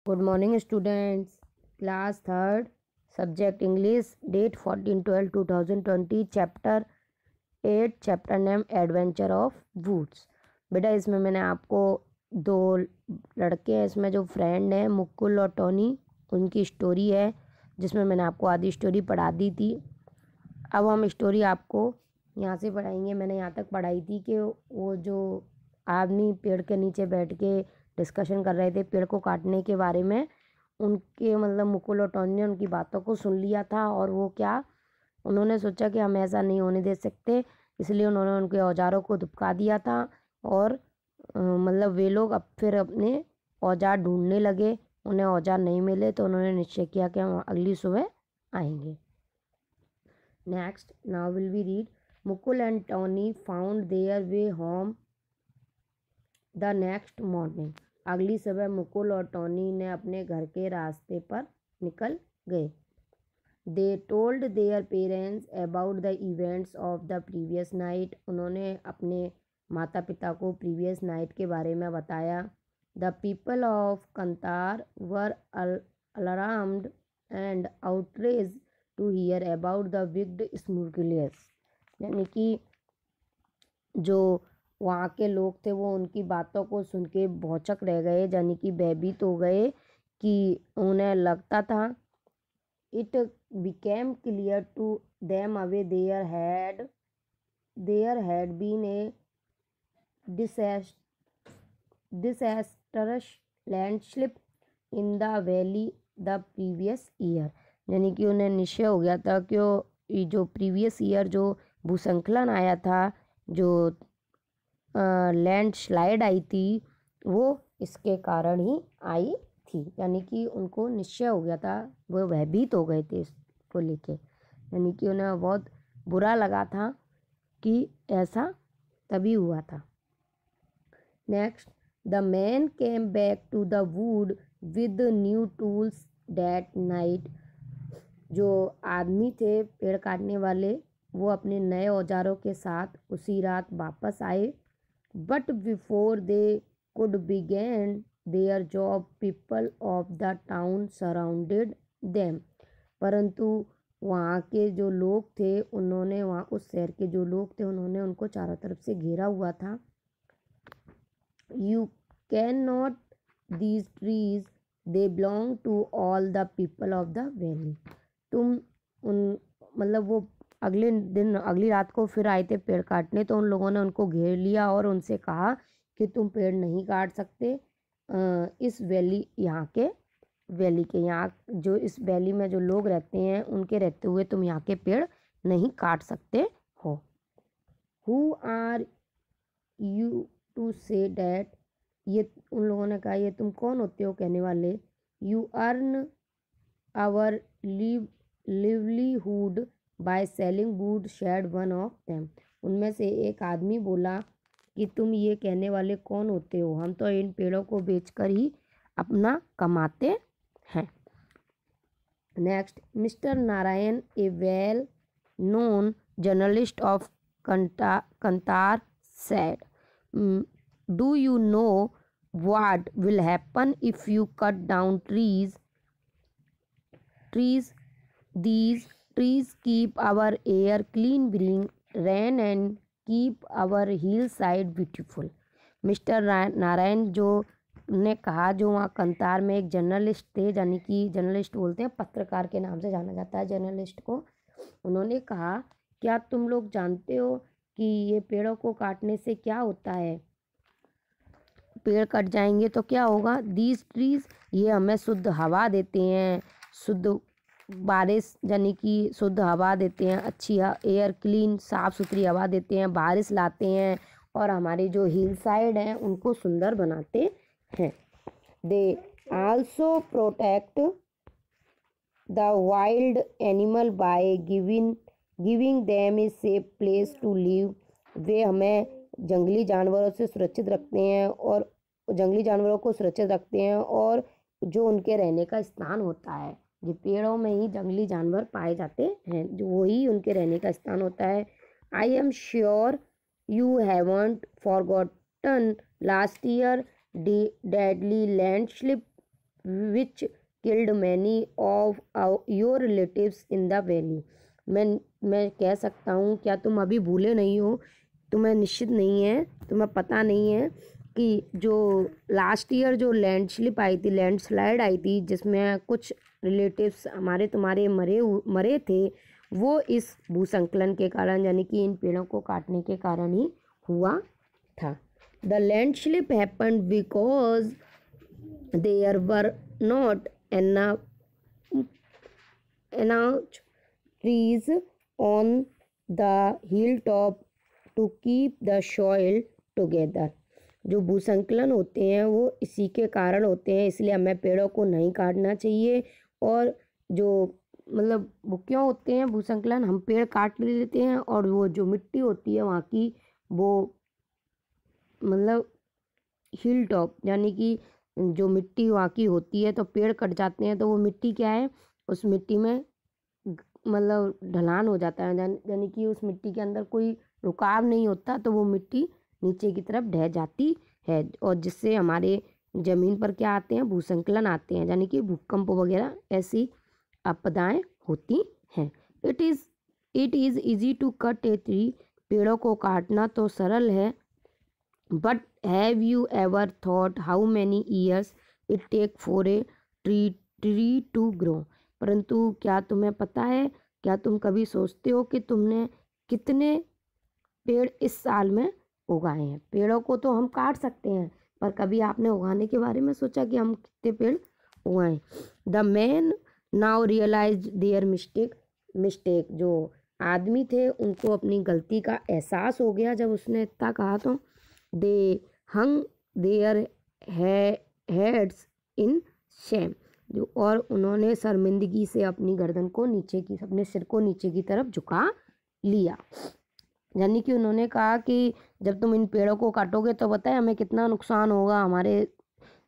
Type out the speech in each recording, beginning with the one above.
Good morning, students. Class 3rd, subject English, date 14/12/2020, chapter 8, chapter name Adventure of Woods। बेटा इसमें मैंने आपको दो लड़के हैं, इसमें जो फ्रेंड हैं मुकुल और टॉनी, उनकी स्टोरी है जिसमें मैंने आपको आधी स्टोरी पढ़ा दी थी। अब हम स्टोरी आपको यहाँ से पढ़ाएंगे। मैंने यहाँ तक पढ़ाई थी कि वो जो आदमी पेड़ के नीचे बैठ के डिस्कशन कर रहे थे पेड़ को काटने के बारे में, उनके मतलब मुकुल और टॉनी ने उनकी बातों को सुन लिया था और वो क्या, उन्होंने सोचा कि हम ऐसा नहीं होने दे सकते, इसलिए उन्होंने उनके औजारों को दुबका दिया था। और मतलब वे लोग अब फिर अपने औजार ढूंढने लगे। उन्हें औजार नहीं मिले तो उन्होंने निश्चय किया कि हम अगली सुबह आएंगे। Next, now will we read. Mukul and Tony found their way home the next morning. अगली सुबह मुकुल और टॉनी ने अपने घर के रास्ते पर निकल गए। They told their parents about the events of the previous night. उन्होंने अपने माता पिता को प्रीवियस नाइट के बारे में बताया। The people of Kantar were alarmed and outraged to hear about the wicked smugglers. यानी कि जो वहाँ के लोग थे वो उनकी बातों को सुन के भौचक रह गए, यानी कि भयभीत हो गए कि उन्हें लगता था। It became clear to them away there had been a disastrous landslip in the valley the previous year. यानी कि उन्हें निश्चय हो गया था कि जो प्रीवियस ईयर जो भूस्खलन आया था, जो लैंडस्लाइड आई थी, वो इसके कारण ही आई थी। यानी कि उनको निश्चय हो गया था, वो भयभीत हो गए थे इसको लेके। यानी कि उन्हें बहुत बुरा लगा था कि ऐसा तभी हुआ था। Next, the man came back to the wood with new tools that night. जो आदमी थे पेड़ काटने वाले, वो अपने नए औजारों के साथ उसी रात वापस आए। But before they could begin their job, people of the town surrounded them. परंतु वहाँ के जो लोग थे, उन्होंने वहाँ उस शहर के जो लोग थे उन्होंने उनको चारों तरफ से घेरा हुआ था। You cannot these trees, they belong to all the people of the valley. तुम उन मतलब वो अगले दिन अगली रात को फिर आए थे पेड़ काटने, तो उन लोगों ने उनको घेर लिया और उनसे कहा कि तुम पेड़ नहीं काट सकते। इस वैली यहाँ जो इस वैली में जो लोग रहते हैं उनके रहते हुए तुम यहाँ के पेड़ नहीं काट सकते हो। Who are you to say that. ये उन लोगों ने कहा, ये तुम कौन होते हो कहने वाले। You earn our livelihood by selling wood, shed one of them. उनमें से एक आदमी बोला कि तुम ये कहने वाले कौन होते हो, हम तो इन पेड़ों को बेचकर ही अपना कमाते हैं। Next, mister Narayan, a well known journalist of Kantar said, do you know what will happen if you cut down trees? These trees keep our air clean, bring rain and keep our hillside beautiful. Mister Narayan जो ने कहा, जो वहाँ कंतार में एक journalist थे, यानी कि जर्नलिस्ट बोलते हैं, पत्रकार के नाम से जाना जाता है जर्नलिस्ट को। उन्होंने कहा, क्या तुम लोग जानते हो कि ये पेड़ों को काटने से क्या होता है? पेड़ कट जाएंगे तो क्या होगा? दीज ट्रीज, ये हमें शुद्ध हवा देते हैं, शुद्ध बारिश यानी कि शुद्ध हवा देते हैं, अच्छी एयर क्लीन साफ़ सुथरी हवा देते हैं, बारिश लाते हैं और हमारी जो हिल साइड हैं उनको सुंदर बनाते हैं। They also protect the wild animal by giving them a safe place to live. वे हमें जंगली जानवरों से सुरक्षित रखते हैं और जंगली जानवरों को सुरक्षित रखते हैं और जो उनके रहने का स्थान होता है, ये पेड़ों में ही जंगली जानवर पाए जाते हैं, जो वही उनके रहने का स्थान होता है। I am sure you haven't forgotten last year deadly landslip which killed many of your relatives in the valley. मैं कह सकता हूँ क्या तुम अभी भूले नहीं हो, तुम्हें निश्चित नहीं है, तुम्हें पता नहीं है कि जो लास्ट ईयर जो लैंडस्लिप आई थी, लैंडस्लाइड आई थी, जिसमें कुछ रिलेटिव्स हमारे तुम्हारे मरे थे, वो इस भूसंकलन के कारण यानी कि इन पेड़ों को काटने के कारण ही हुआ था। The landslip happened because there were not enough trees on the hilltop to keep the soil together। जो भूसंकलन होते हैं वो इसी के कारण होते हैं, इसलिए हमें पेड़ों को नहीं काटना चाहिए। और जो मतलब वो क्यों होते हैं भूसंकलन, हम पेड़ काट लेते हैं और वो जो मिट्टी होती है वहाँ की, वो मतलब हिल टॉप यानी कि जो मिट्टी वहाँ की होती है, तो पेड़ कट जाते हैं तो वो मिट्टी क्या है, उस मिट्टी में मतलब ढलान हो जाता है, यानी कि उस मिट्टी के अंदर कोई रुकाव नहीं होता, तो वो मिट्टी नीचे की तरफ ढह जाती है, और जिससे हमारे ज़मीन पर क्या आते हैं, भूसंकलन आते हैं, यानी कि भूकंप वगैरह ऐसी आपदाएं होती हैं। It is easy to cut a tree. पेड़ों को काटना तो सरल है, but have you ever thought how many years it take for a tree to grow. परंतु क्या तुम्हें पता है, क्या तुम कभी सोचते हो कि तुमने कितने पेड़ इस साल में उगाए हैं। पेड़ों को तो हम काट सकते हैं, पर कभी आपने उगाने के बारे में सोचा कि हम कितने पेड़ उगाएं। The man now realise their mistake. जो आदमी थे उनको अपनी गलती का एहसास हो गया जब उसने इतना कहा, तो दे हंग देयर हेड्स इन शेम। जो और उन्होंने शर्मिंदगी से अपनी गर्दन को नीचे की, अपने सिर को नीचे की तरफ झुका लिया। यानी कि उन्होंने कहा कि जब तुम इन पेड़ों को काटोगे तो बताए हमें कितना नुकसान होगा, हमारे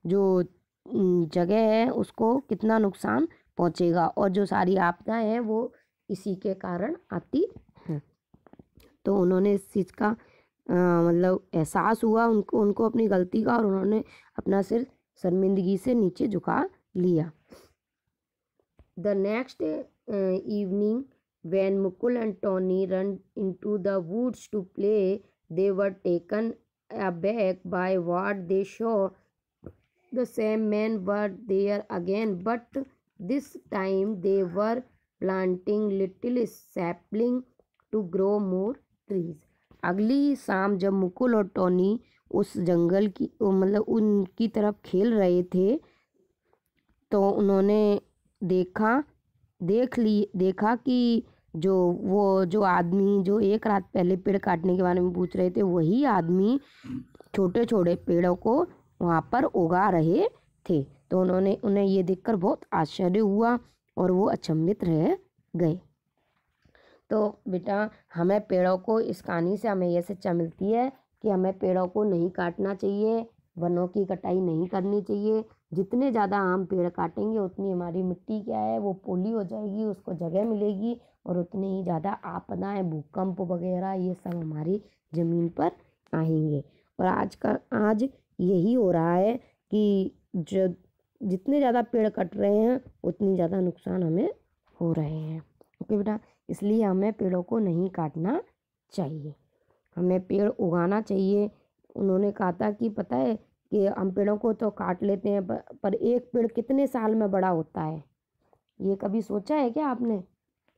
जो जगह है उसको कितना नुकसान पहुंचेगा, और जो सारी आपदाएं हैं वो इसी के कारण आती हैं। तो उन्होंने इस चीज़ का मतलब एहसास हुआ उनको अपनी गलती का, और उन्होंने अपना सिर शर्मिंदगी से नीचे झुका लिया। The next evening when Mukul and Tony ran into the woods to play, they were taken aback by what they saw. The same men were there again, but this time they were planting little sapling to grow more trees. अगली शाम जब मुकुल और Tony उस जंगल की मतलब उनकी तरफ खेल रहे थे, तो उन्होंने देखा कि जो आदमी जो एक रात पहले पेड़ काटने के बारे में पूछ रहे थे, वही आदमी छोटे छोटे पेड़ों को वहाँ पर उगा रहे थे। तो उन्हें ये देखकर बहुत आश्चर्य हुआ और वो अचंभित रह गए। तो बेटा हमें पेड़ों को, इस कहानी से हमें यह शिक्षा मिलती है कि हमें पेड़ों को नहीं काटना चाहिए, वनों की कटाई नहीं करनी चाहिए। जितने ज़्यादा हम पेड़ काटेंगे उतनी हमारी मिट्टी क्या है, वो पोली हो जाएगी, उसको जगह मिलेगी, और उतनी ही ज़्यादा आपदाएं, भूकंप वगैरह ये सब हमारी ज़मीन पर आएंगे। और आज यही हो रहा है कि जितने ज़्यादा पेड़ कट रहे हैं उतनी ज़्यादा नुकसान हमें हो रहे हैं। ओके बेटा, इसलिए हमें पेड़ों को नहीं काटना चाहिए, हमें पेड़ उगाना चाहिए। उन्होंने कहा था कि पता है कि हम पेड़ों को तो काट लेते हैं, पर एक पेड़ कितने साल में बड़ा होता है, ये कभी सोचा है क्या आपने?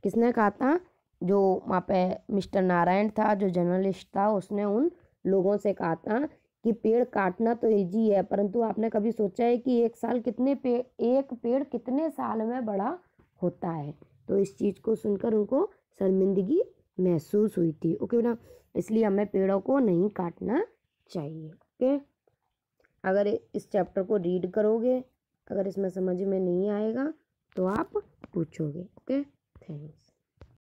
किसने कहा था? जो वहाँ पे मिस्टर नारायण था, जो जर्नलिस्ट था, उसने उन लोगों से कहा था कि पेड़ काटना तो ईजी है, परंतु आपने कभी सोचा है कि एक पेड़ कितने साल में बड़ा होता है? तो इस चीज़ को सुनकर उनको शर्मिंदगी महसूस हुई थी। ओके बेटा, इसलिए हमें पेड़ों को नहीं काटना चाहिए। ओके, अगर इस चैप्टर को रीड करोगे, अगर इसमें समझ में नहीं आएगा तो आप पूछोगे। Okay, thanks.